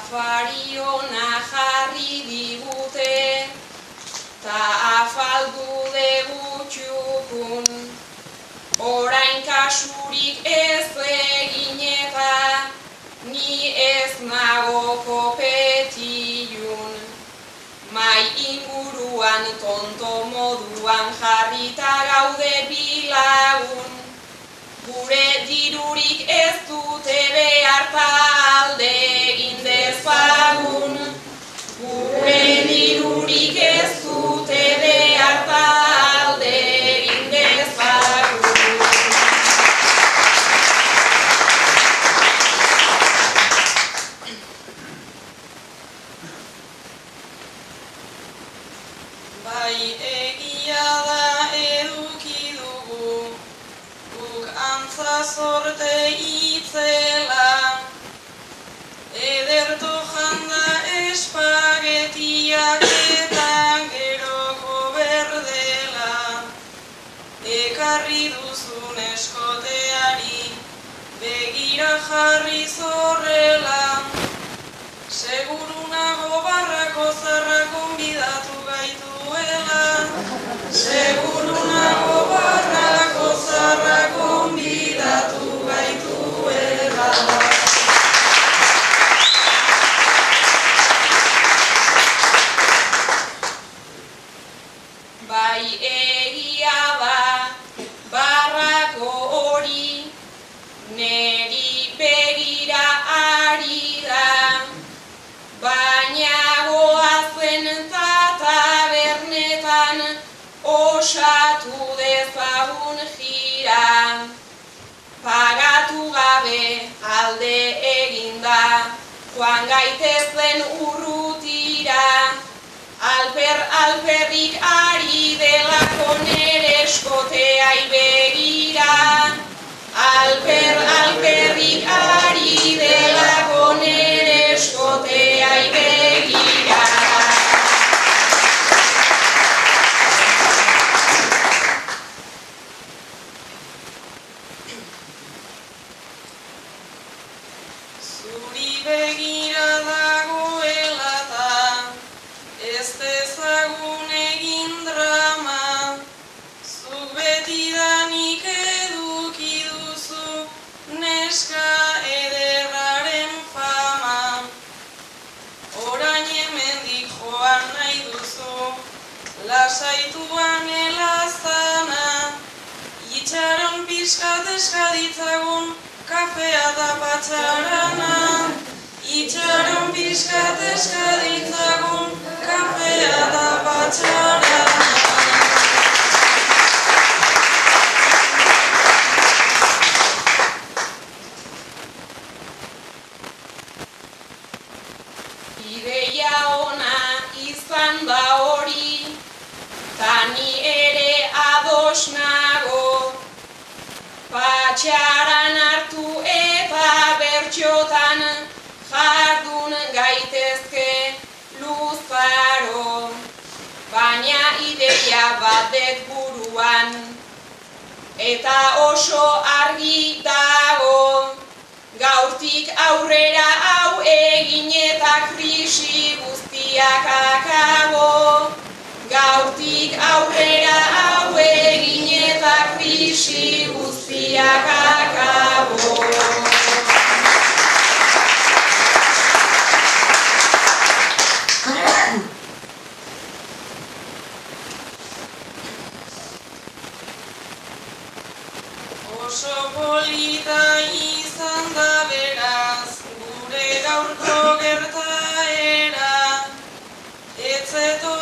afari ona jarri digute, ta afaldu dugu txukun, orain kasurik ez egin eta ni ez nago kopetilun. Mai inguruan tonto moduan jarrita gaude bilagun, gure dirurik ez dute behar ta alde egin dezagun. Gure dirurik ez dute behar ta alde egin dezagun. Bai egia da eduki dugu, guk antza sorte itzela, ederto janda espagetiak eta geroko berdela, ekarri duzun eskoteari begira jarri zorrela, seguru nago barrako zarra konbidatu gaituela, seguru nago barrako zarra konbidatu gaituela. Bai egia da, barrako hori neri begira ari da, baina goazen tabernetan osatu dezagun jira. Pagatu gabe alde eginda, joan gaitezen urrutira, alperrik ari delako nere eskoteai begira. Alperrik ari delako nere eskoteai begira. Zuri begira dagoela ta ez dezagun egin drama, zuk betidanik eduki duzu neska ederraren fama. Orain hemendik joan nahi duzu, lasaituan elazana, itxaron pixkat eskaditzagun kafea da patxarana. Itxaron pixkat eskaditzagun kafea da patxarana. Ideia ona izan da hori, tani ere ados nago, patxaran hartu eta bertxotan jardun gaitezke luzaro, baina ideia bat dut buruan, eta oso argi dago, gaurtik aurrera hau egin eta krisi guztiak akabo. Gaurtik aurrera hau egin eta krisi guztiak akabo. Oso polita izan da beraz, gure gaurko gertaera, etzeto